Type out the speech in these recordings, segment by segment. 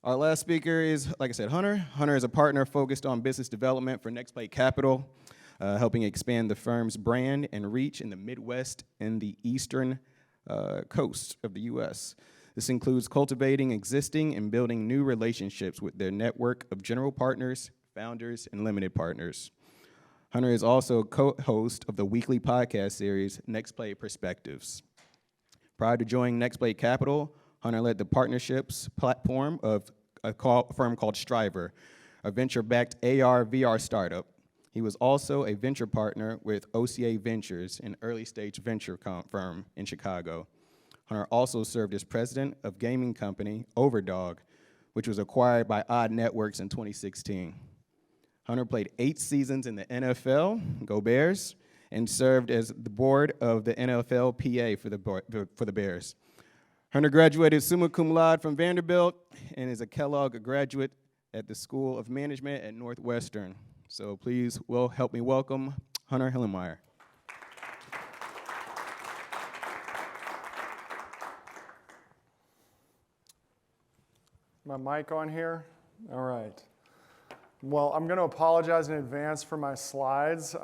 Our last speaker is, like I said, Hunter. Hunter is a partner focused on business development for Next Plate Capital, helping expand the firm's brand and reach in the Midwest and the eastern coast of the U.S. This includes cultivating existing and building new relationships with their network of general partners, founders, and limited partners. Hunter is also a co-host of the weekly podcast series, Next Plate Perspectives. Prior to joining Next Plate Capital, Hunter led the partnerships platform of a firm called Striver, a venture-backed AR/VR startup. He was also a venture partner with OCA Ventures, an early-stage venture firm in Chicago. Hunter also served as president of gaming company Overdog, which was acquired by Odd Networks in 2016. Hunter played 8 seasons in the NFL, go Bears, and served as the board of the NFL PA for the Bears. Hunter graduated summa cum laude from Vanderbilt and is a Kellogg graduate at the School of Management at Northwestern. So please help me welcome Hunter Hillenmeyer. My mic on here? All right. Well, I'm going to apologize in advance for my slides.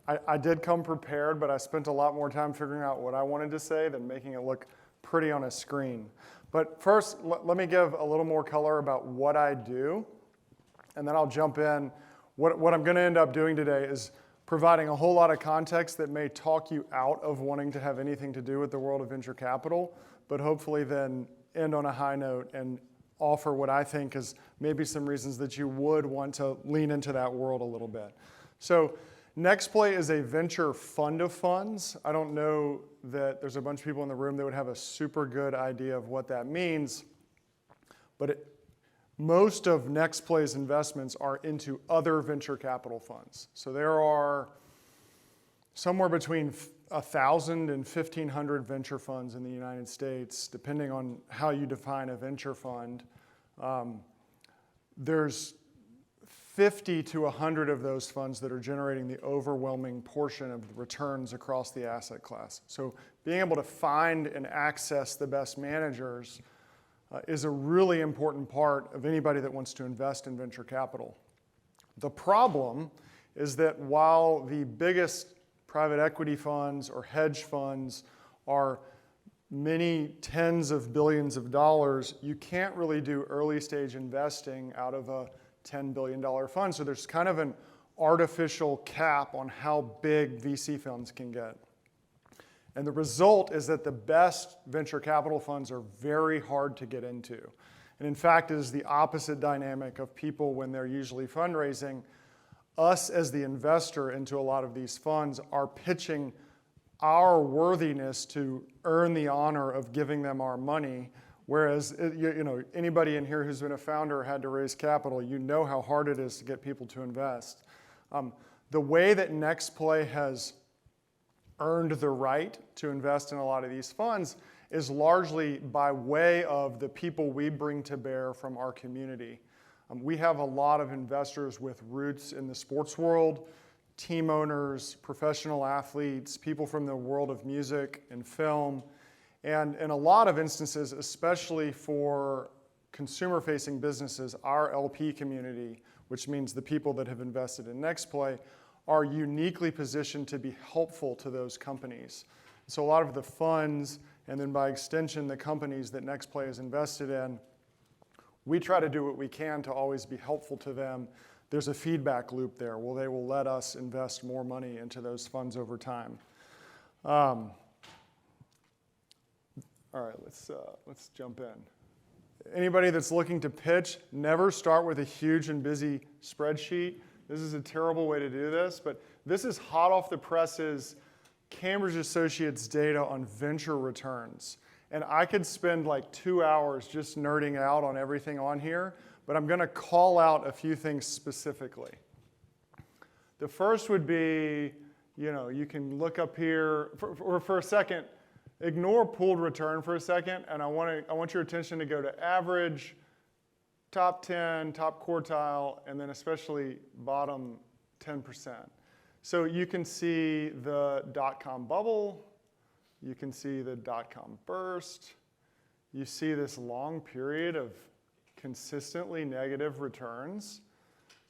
I did come prepared, but I spent a lot more time figuring out what I wanted to say than making it look pretty on a screen. But first, let me give a little more color about what I do, and then I'll jump in. What I'm going to end up doing today is providing a whole lot of context that may talk you out of wanting to have anything to do with the world of venture capital, but hopefully then end on a high note and offer what I think is maybe some reasons that you would want to lean into that world a little bit. So NextPlay is a venture fund of funds. I don't know that there's a bunch of people in the room that would have a super good idea of what that means, but most of NextPlay's investments are into other venture capital funds. So there are somewhere between 1,000 and 1,500 venture funds in the United States, depending on how you define a venture fund. There's 50 to 100 of those funds that are generating the overwhelming portion of the returns across the asset class. So being able to find and access the best managers is a really important part of anybody that wants to invest in venture capital. The problem is that while the biggest private equity funds or hedge funds are many tens of billions of dollars, you can't really do early stage investing out of a $10 billion fund. So there's kind of an artificial cap on how big VC funds can get. And the result is that the best venture capital funds are very hard to get into. And in fact, it is the opposite dynamic of people when they're usually fundraising. Us as the investor into a lot of these funds are pitching our worthiness to earn the honor of giving them our money. Whereas, anybody in here who's been a founder or had to raise capital, you know how hard it is to get people to invest. The way that NextPlay has earned the right to invest in a lot of these funds is largely by way of the people we bring to bear from our community. We have a lot of investors with roots in the sports world, team owners, professional athletes, people from the world of music and film. And in a lot of instances, especially for consumer-facing businesses, our LP community, which means the people that have invested in NextPlay, are uniquely positioned to be helpful to those companies. So a lot of the funds, and then by extension, the companies that NextPlay is invested in, we try to do what we can to always be helpful to them. There's a feedback loop there. Well, they will let us invest more money into those funds over time. All right, let's jump in. Anybody that's looking to pitch, never start with a huge and busy spreadsheet. This is a terrible way to do this, but this is hot off the presses Cambridge Associates data on venture returns. And I could spend like 2 hours just nerding out on everything on here, but I'm going to call out a few things specifically. The first would be, you can look up here for a second. Ignore pooled return for a second, and I want your attention to go to average, top 10, top quartile, and then especially bottom 10%. So you can see the dot-com bubble, you can see the dot-com burst, you see this long period of consistently negative returns.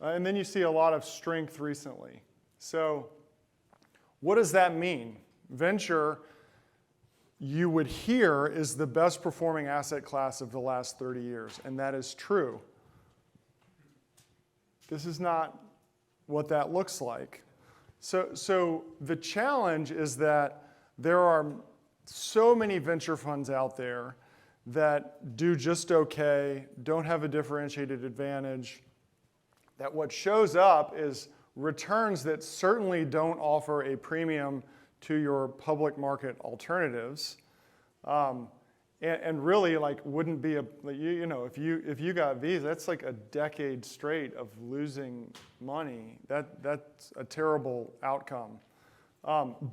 And then you see a lot of strength recently. So what does that mean? Venture, you would hear, is the best performing asset class of the last 30 years, and that is true. This is not what that looks like. So the challenge is that there are so many venture funds out there that do just okay, don't have a differentiated advantage, that what shows up is returns that certainly don't offer a premium to your public market alternatives, and really like wouldn't be if you got these, that's like a decade straight of losing money. That's a terrible outcome.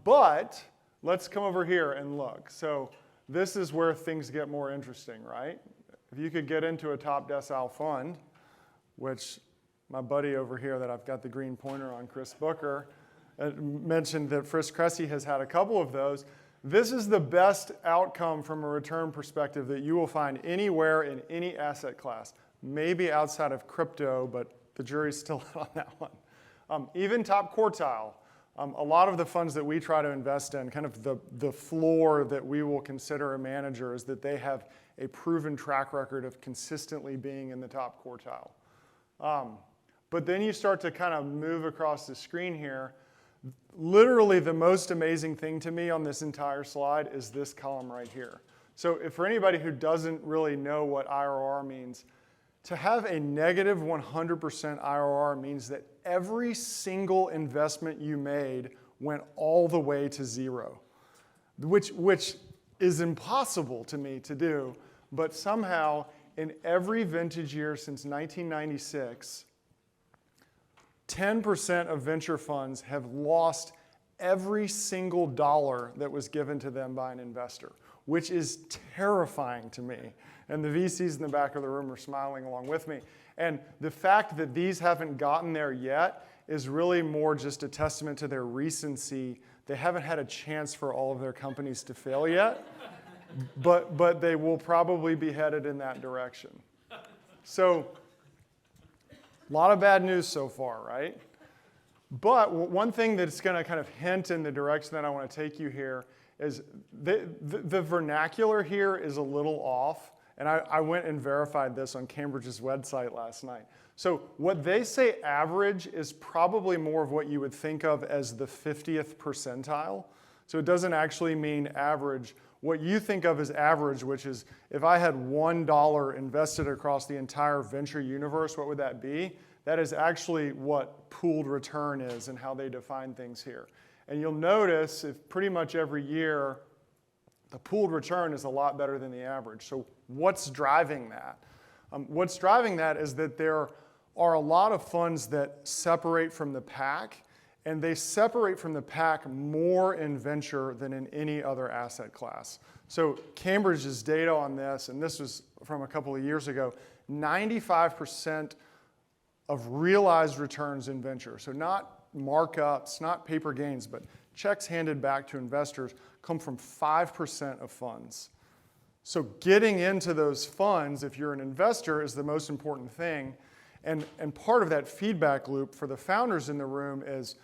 But let's come over here and look. So this is where things get more interesting, right? If you could get into a top decile fund, which my buddy over here that I've got the green pointer on, Chris Booker, mentioned that Frisk Cressy has had a couple of those. This is the best outcome from a return perspective that you will find anywhere in any asset class, maybe outside of crypto, but the jury's still out on that one. Even top quartile. A lot of the funds that we try to invest in, kind of the floor that we will consider a manager is that they have a proven track record of consistently being in the top quartile. But then you start to kind of move across the screen here. Literally the most amazing thing to me on this entire slide is this column right here. So if for anybody who doesn't really know what IRR means, to have a negative 100% IRR means that every single investment you made went all the way to zero, which is impossible to me to do, but somehow in every vintage year since 1996, 10% of venture funds have lost every single dollar that was given to them by an investor, which is terrifying to me. And the VCs in the back of the room are smiling along with me. And the fact that these haven't gotten there yet is really more just a testament to their recency. They haven't had a chance for all of their companies to fail yet, but they will probably be headed in that direction. So, a lot of bad news so far, right? But one thing that's going to kind of hint in the direction that I want to take you here is the vernacular here is a little off. And I went and verified this on Cambridge's website last night. So what they say average is probably more of what you would think of as the 50th percentile. So it doesn't actually mean average. What you think of as average, which is if I had $1 invested across the entire venture universe, what would that be? That is actually what pooled return is and how they define things here. And you'll notice if pretty much every year, the pooled return is a lot better than the average. So what's driving that? What's driving that is that there are a lot of funds that separate from the pack, and they separate from the pack more in venture than in any other asset class. So Cambridge's data on this, and this was from a couple of years ago, 95% of realized returns in venture, so not markups, not paper gains, but checks handed back to investors, come from 5% of funds. So getting into those funds, if you're an investor, is the most important thing. And part of that feedback loop for the founders in the room is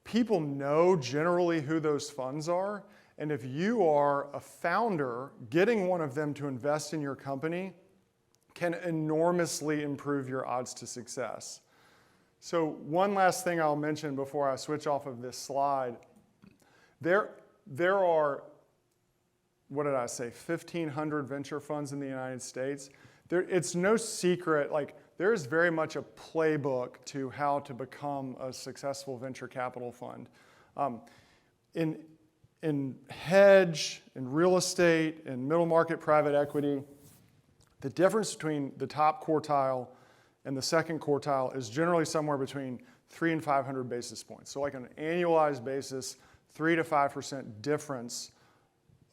people know generally who those funds are. And if you are a founder, getting one of them to invest in your company can enormously improve your odds to success. So one last thing I'll mention before I switch off of this slide. There are, what did I say, 1,500 venture funds in the United States. It's no secret, like there is very much a playbook to how to become a successful venture capital fund. In hedge, in real estate, in middle market private equity, the difference between the top quartile and the second quartile is generally somewhere between 300 and 500 basis points. So like on an annualized basis, 3 to 5% difference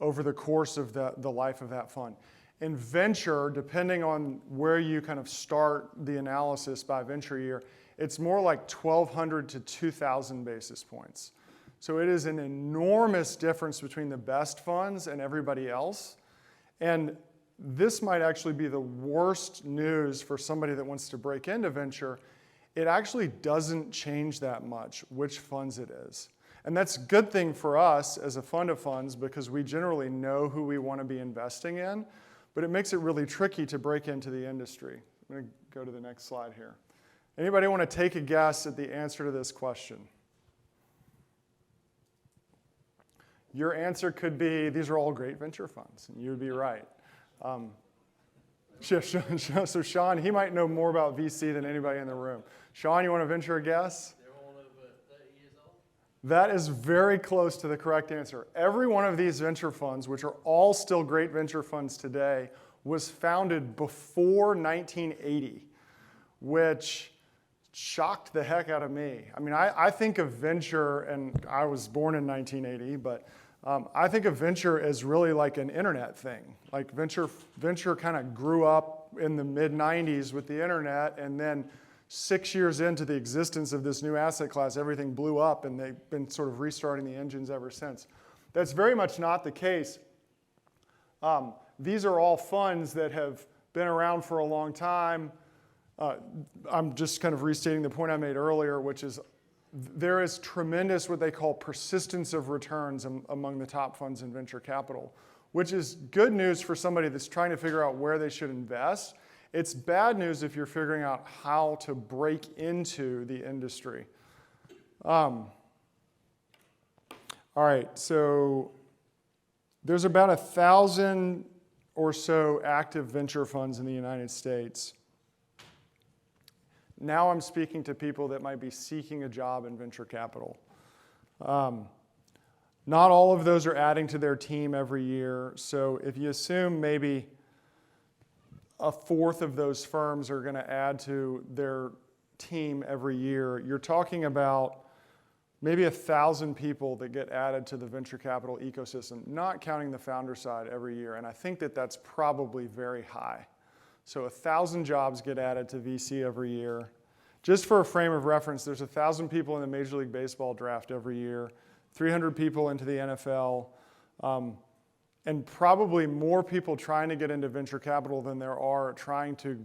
over the course of the life of that fund. In venture, depending on where you kind of start the analysis by venture year, it's more like 1,200 to 2,000 basis points. So it is an enormous difference between the best funds and everybody else. And this might actually be the worst news for somebody that wants to break into venture. It actually doesn't change that much which funds it is. And that's a good thing for us as a fund of funds because we generally know who we want to be investing in, but it makes it really tricky to break into the industry. I'm going to go to the next slide here. Anybody want to take a guess at the answer to this question? Your answer could be, these are all great venture funds, and you would be right. So Sean, he might know more about VC than anybody in the room. Sean, you want to venture a guess? They're all over 30 years old. That is very close to the correct answer. Every one of these venture funds, which are all still great venture funds today, was founded before 1980, which shocked the heck out of me. I mean, I think of venture, and I was born in 1980, but I think of venture as really like an internet thing. Like venture kind of grew up in the mid-90s with the internet, and then 6 years into the existence of this new asset class, everything blew up, and they've been sort of restarting the engines ever since. That's very much not the case. These are all funds that have been around for a long time. I'm just kind of restating the point I made earlier, which is there is tremendous what they call persistence of returns among the top funds in venture capital, which is good news for somebody that's trying to figure out where they should invest. It's bad news if you're figuring out how to break into the industry. All right, so there's about 1,000 or so active venture funds in the United States. Now I'm speaking to people that might be seeking a job in venture capital. Not all of those are adding to their team every year. So if you assume maybe a fourth of those firms are going to add to their team every year, you're talking about maybe 1,000 people that get added to the venture capital ecosystem, not counting the founder side every year. And I think that that's probably very high. So 1,000 jobs get added to VC every year. Just for a frame of reference, there's 1,000 people in the Major League Baseball draft every year, 300 people into the NFL, and probably more people trying to get into venture capital than there are trying to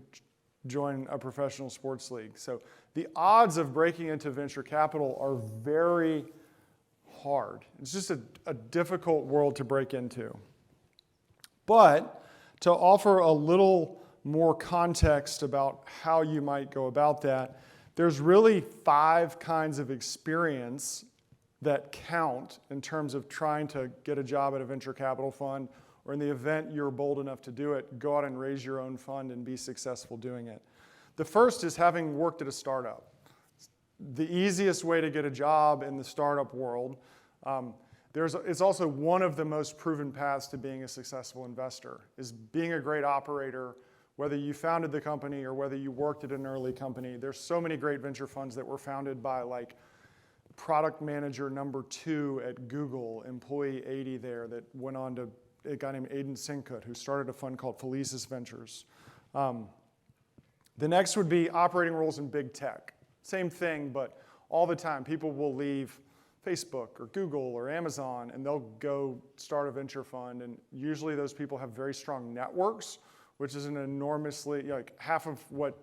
join a professional sports league. So the odds of breaking into venture capital are very hard. It's just a difficult world to break into. But to offer a little more context about how you might go about that, there's really 5 kinds of experience that count in terms of trying to get a job at a venture capital fund, or in the event you're bold enough to do it, go out and raise your own fund and be successful doing it. The first is having worked at a startup. The easiest way to get a job in the startup world. It's also one of the most proven paths to being a successful investor, is being a great operator. Whether you founded the company or whether you worked at an early company, there's so many great venture funds that were founded by like product manager number 2 at Google, employee 80 there, that went on to a guy named Aidan Sinkut, who started a fund called Felicis Ventures. The next would be operating roles in big tech. Same thing, but all the time people will leave Facebook or Google or Amazon and they'll go start a venture fund, and usually those people have very strong networks, which is an enormously, like half of what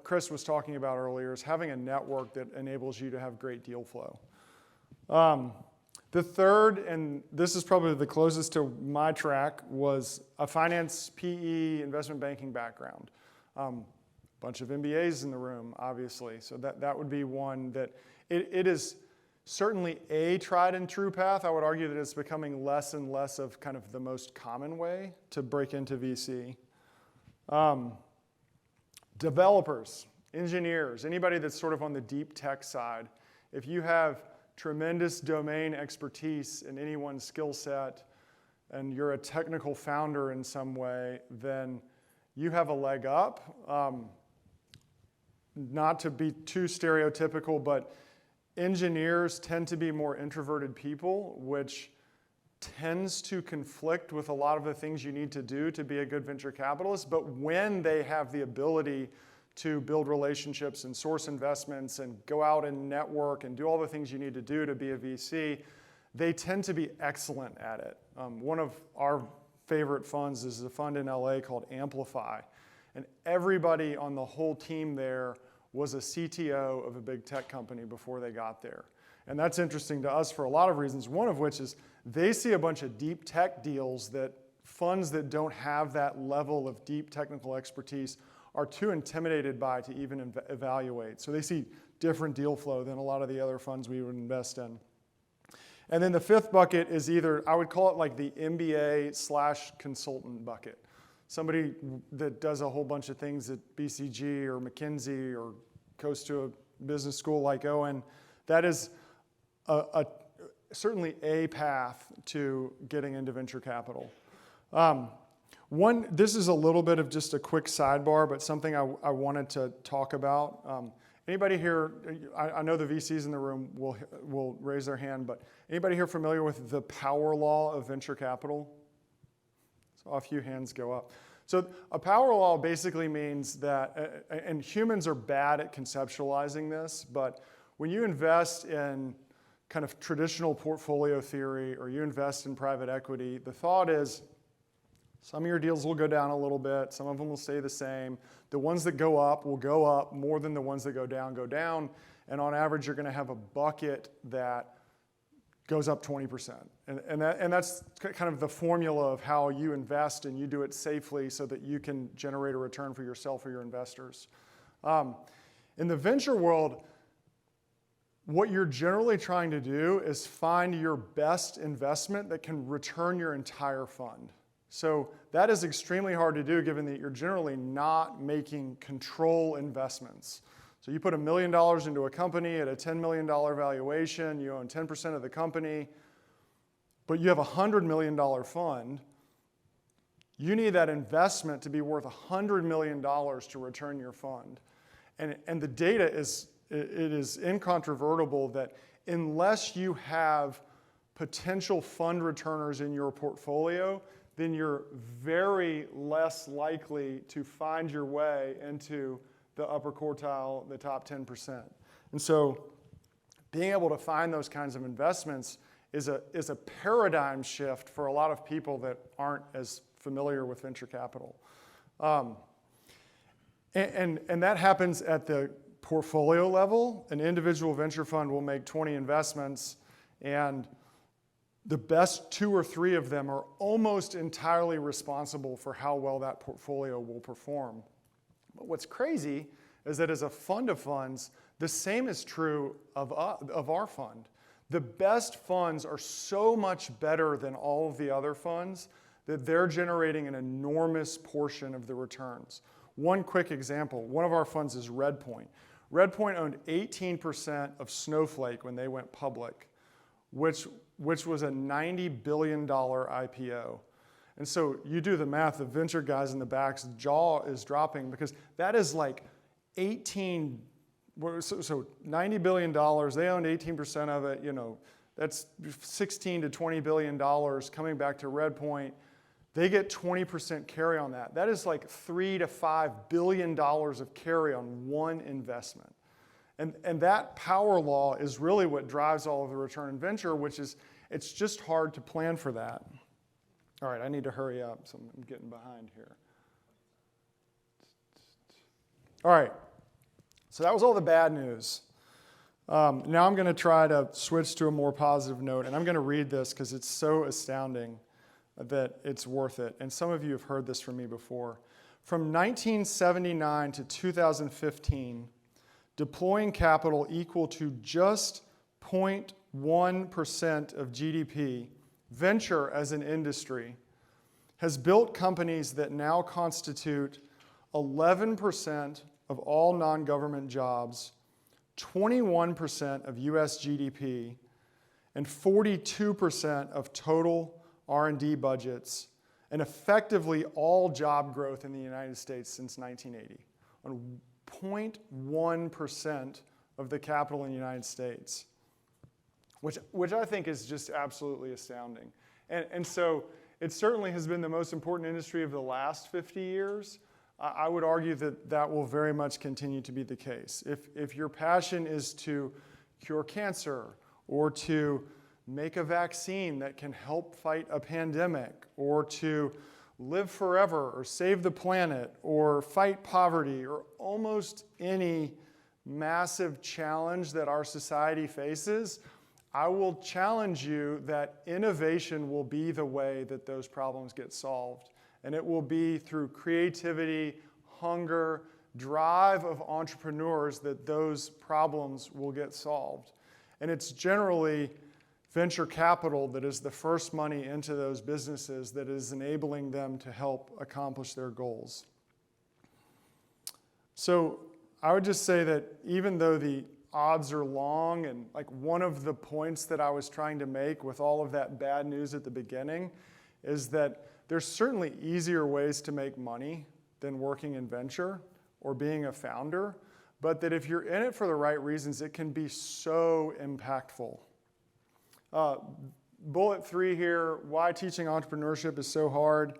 Chris was talking about earlier is having a network that enables you to have great deal flow. The third, and this is probably the closest to my track, was a finance, PE, investment banking background. Bunch of MBAs in the room, obviously. So that would be one that it is certainly a tried and true path. I would argue that it's becoming less and less of kind of the most common way to break into VC. Developers, engineers, anybody that's sort of on the deep tech side, if you have tremendous domain expertise in any one skill set and you're a technical founder in some way, then you have a leg up. Not to be too stereotypical, but engineers tend to be more introverted people, which tends to conflict with a lot of the things you need to do to be a good venture capitalist. But when they have the ability to build relationships and source investments and go out and network and do all the things you need to do to be a VC, they tend to be excellent at it. One of our favorite funds is a fund in LA called Amplify. And everybody on the whole team there was a CTO of a big tech company before they got there. And that's interesting to us for a lot of reasons, one of which is they see a bunch of deep tech deals that funds that don't have that level of deep technical expertise are too intimidated by to even evaluate. So they see different deal flow than a lot of the other funds we would invest in. And then the fifth bucket is either, I would call it like the MBA/consultant bucket. Somebody that does a whole bunch of things at BCG or McKinsey or goes to a business school like Owen. That is certainly a path to getting into venture capital. This is a little bit of just a quick sidebar, but something I wanted to talk about. Anybody here, I know the VCs in the room will raise their hand, but anybody here familiar with the power law of venture capital? So a few hands go up. So a power law basically means that, and humans are bad at conceptualizing this, but when you invest in kind of traditional portfolio theory or you invest in private equity, the thought is some of your deals will go down a little bit, some of them will stay the same. The ones that go up will go up more than the ones that go down, and on average you're going to have a bucket that goes up 20%. And that's kind of the formula of how you invest, and you do it safely so that you can generate a return for yourself or your investors. In the venture world, what you're generally trying to do is find your best investment that can return your entire fund. So that is extremely hard to do given that you're generally not making control investments. So you put $1 million into a company at a $10 million valuation, you own 10% of the company, but you have a $100 million fund. You need that investment to be worth $100 million to return your fund. And the data is incontrovertible that unless you have potential fund returners in your portfolio, then you're very less likely to find your way into the upper quartile, the top 10%. And so being able to find those kinds of investments is a paradigm shift for a lot of people that aren't as familiar with venture capital. And that happens at the portfolio level. An individual venture fund will make 20 investments, and the best 2 or 3 of them are almost entirely responsible for how well that portfolio will perform. But what's crazy is that as a fund of funds, the same is true of our fund. The best funds are so much better than all of the other funds that they're generating an enormous portion of the returns. One quick example, one of our funds is Redpoint. Redpoint owned 18% of Snowflake when they went public, which was a $90 billion IPO. And so you do the math, the venture guys in the back's jaw is dropping because that is like so $90 billion, they owned 18% of it, that's $16 to $20 billion coming back to Redpoint. They get 20% carry on that. That is like $3 to $5 billion of carry on one investment. And that power law is really what drives all of the return in venture, which is, it's just hard to plan for that. All right, I need to hurry up, so I'm getting behind here. All right, so that was all the bad news. Now I'm going to try to switch to a more positive note, and I'm going to read this because it's so astounding that it's worth it. And some of you have heard this from me before. From 1979 to 2015, deploying capital equal to just 0.1% of GDP, venture as an industry has built companies that now constitute 11% of all non-government jobs, 21% of US GDP, and 42% of total R&D budgets, and effectively all job growth in the United States since 1980, on 0.1% of the capital in the United States, which I think is just absolutely astounding. And so it certainly has been the most important industry of the last 50 years. I would argue that that will very much continue to be the case. If your passion is to cure cancer or to make a vaccine that can help fight a pandemic, or to live forever, or save the planet, or fight poverty, or almost any massive challenge that our society faces, I will challenge you that innovation will be the way that those problems get solved. And it will be through creativity, hunger, drive of entrepreneurs that those problems will get solved. And it's generally venture capital that is the first money into those businesses that is enabling them to help accomplish their goals. So I would just say that even though the odds are long, and like one of the points that I was trying to make with all of that bad news at the beginning is that there's certainly easier ways to make money than working in venture or being a founder, but that if you're in it for the right reasons, it can be so impactful. Bullet 3 here, why teaching entrepreneurship is so hard.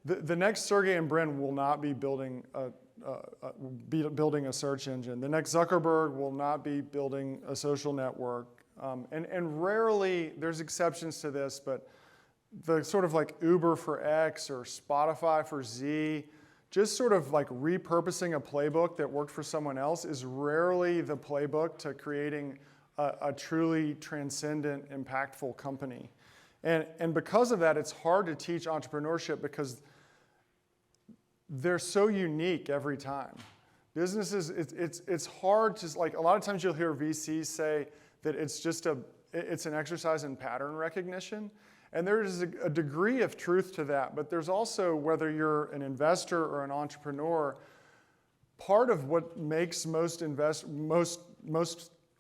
The next Sergey and Brin will not be building a search engine. The next Zuckerberg will not be building a social network. And rarely, there's exceptions to this, but the sort of like Uber for X or Spotify for Z, just sort of like repurposing a playbook that worked for someone else is rarely the playbook to creating a truly transcendent, impactful company. And because of that, it's hard to teach entrepreneurship because they're so unique every time. Businesses, it's hard to, like, a lot of times you'll hear VCs say that it's an exercise in pattern recognition. And there is a degree of truth to that, but there's also, whether you're an investor or an entrepreneur, part of what makes most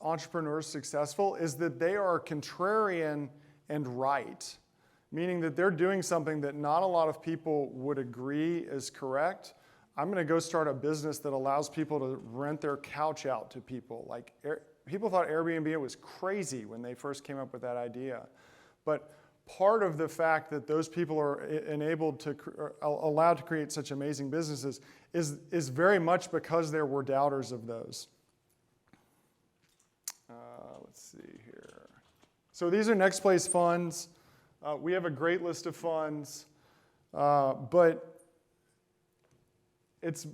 entrepreneurs successful is that they are contrarian and right, meaning that they're doing something that not a lot of people would agree is correct. I'm going to go start a business that allows people to rent their couch out to people. Like, people thought Airbnb was crazy when they first came up with that idea. But part of the fact that those people are allowed to create such amazing businesses is very much because there were doubters of those. Let's see here. So these are Next Place funds. We have a great list of funds, but it's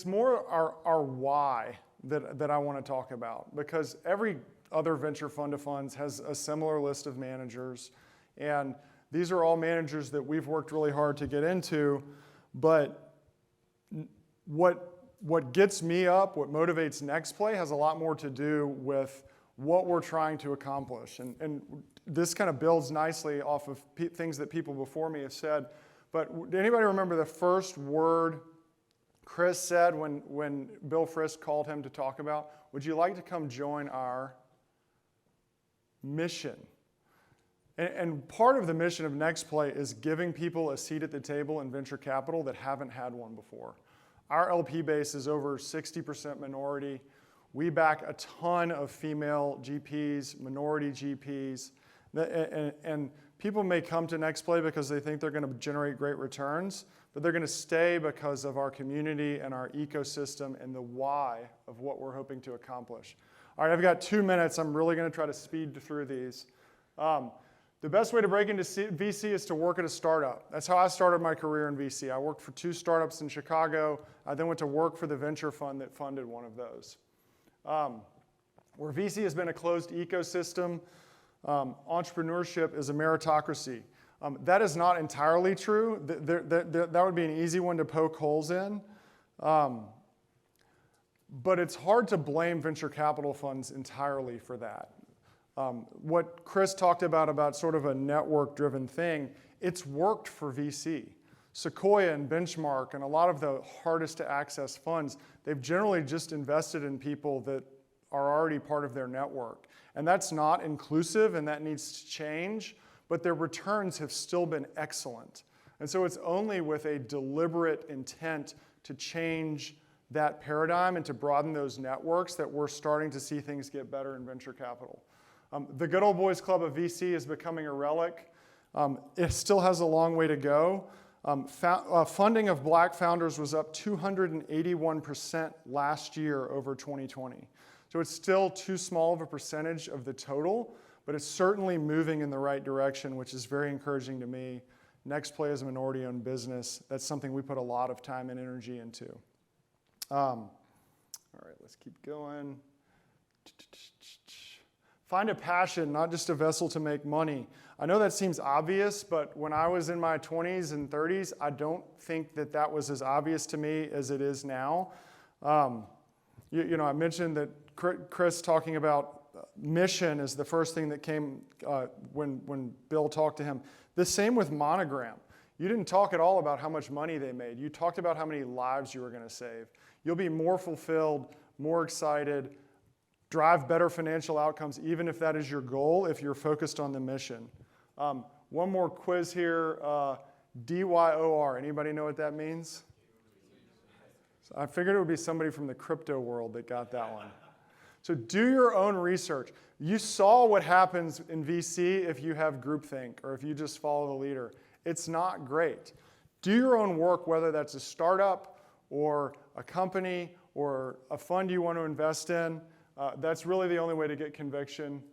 more our why that I want to talk about, because every other venture fund of funds has a similar list of managers, and these are all managers that we've worked really hard to get into, but what gets me up, what motivates NextPlay, has a lot more to do with what we're trying to accomplish. And this kind of builds nicely off of things that people before me have said. But did anybody remember the first word Chris said when Bill Frist called him to talk about, would you like to come join our mission? And part of the mission of NextPlay is giving people a seat at the table in venture capital that haven't had one before. Our LP base is over 60% minority. We back a ton of female GPs, minority GPs, and people may come to NextPlay because they think they're going to generate great returns, but they're going to stay because of our community and our ecosystem and the why of what we're hoping to accomplish. All right, I've got 2 minutes. I'm really going to try to speed through these. The best way to break into VC is to work at a startup. That's how I started my career in VC. I worked for 2 startups in Chicago. I then went to work for the venture fund that funded one of those. Where VC has been a closed ecosystem, entrepreneurship is a meritocracy. That is not entirely true. That would be an easy one to poke holes in. But it's hard to blame venture capital funds entirely for that. What Chris talked about sort of a network-driven thing, it's worked for VC. Sequoia and Benchmark and a lot of the hardest to access funds, they've generally just invested in people that are already part of their network. And that's not inclusive, and that needs to change, but their returns have still been excellent. And so it's only with a deliberate intent to change that paradigm and to broaden those networks that we're starting to see things get better in venture capital. The good old boys club of VC is becoming a relic. It still has a long way to go. Funding of black founders was up 281% last year over 2020. So So it's still too small of a percentage of the total, but it's certainly moving in the right direction, which is very encouraging to me. Next Play is a minority-owned business. That's something we put a lot of time and energy into. All right, let's keep going. Find a passion, not just a vessel to make money. I know that seems obvious, but when I was in my 20s and 30s, I don't think that that was as obvious to me as it is now. You know, I mentioned that Chris talking about mission is the first thing that came when Bill talked to him. The same with Monogram. You didn't talk at all about how much money they made. You talked about how many lives you were going to save. You'll be more fulfilled, more excited, drive better financial outcomes, even if that is your goal, if you're focused on the mission. One more quiz here. DYOR. Anybody know what that means? So I figured it would be somebody from the crypto world that got that one. So do your own research. You saw what happens in VC if you have groupthink or if you just follow the leader. It's not great. Do your own work, whether that's a startup or a company or a fund you want to invest in. That's really the only way to get conviction.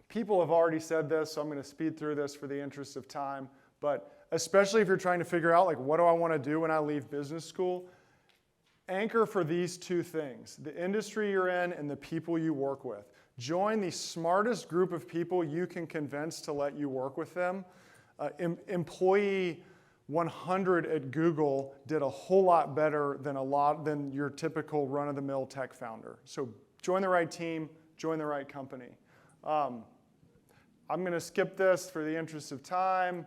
People have already said this, so I'm going to speed through this for the interest of time. But especially if you're trying to figure out, like, what do I want to do when I leave business school? Anchor for these two things: the industry you're in and the people you work with. Join the smartest group of people you can convince to let you work with them. Employee 100 at Google did a whole lot better than your typical run-of-the-mill tech founder. So join the right team, join the right company. I'm going to skip this for the interest of time.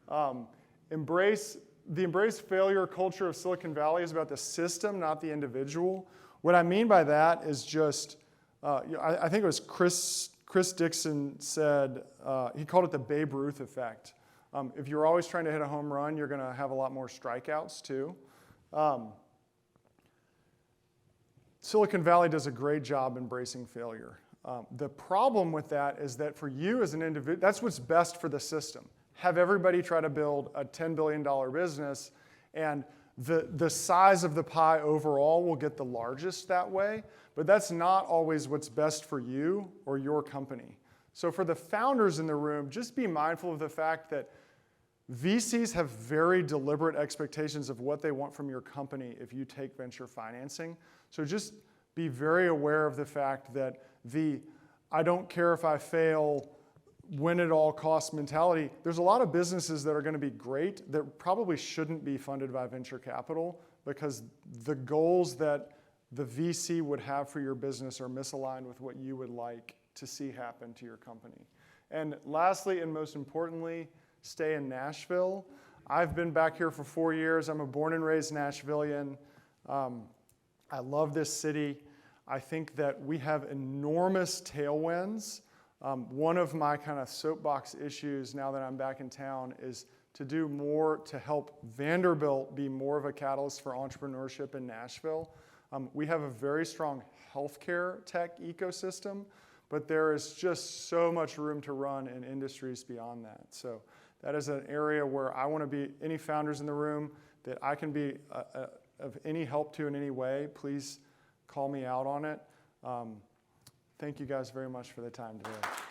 The embrace failure culture of Silicon Valley is about the system, not the individual. What I mean by that is just, I think it was Chris Dixon said, he called it the Babe Ruth effect. If you're always trying to hit a home run, you're going to have a lot more strikeouts too. Silicon Valley does a great job embracing failure. The problem with that is that for you as an individual, that's what's best for the system. Have everybody try to build a $10 billion business, and the size of the pie overall will get the largest that way, but that's not always what's best for you or your company. So for the founders in the room, just be mindful of the fact that VCs have very deliberate expectations of what they want from your company if you take venture financing. So just be very aware of the fact that I don't care if I fail, win at all costs mentality. There's a lot of businesses that are going to be great that probably shouldn't be funded by venture capital because the goals that the VC would have for your business are misaligned with what you would like to see happen to your company. And lastly, and most importantly, stay in Nashville. I've been back here for 4 years. I'm a born and raised Nashvilleian. I love this city. I think that we have enormous tailwinds. One of my kind of soapbox issues now that I'm back in town is to do more to help Vanderbilt be more of a catalyst for entrepreneurship in Nashville. We have a very strong healthcare tech ecosystem, but there is just so much room to run in industries beyond that. So that is an area where I want to be, any founders in the room that I can be of any help to in any way, please call me out on it. Thank you guys very much for the time today.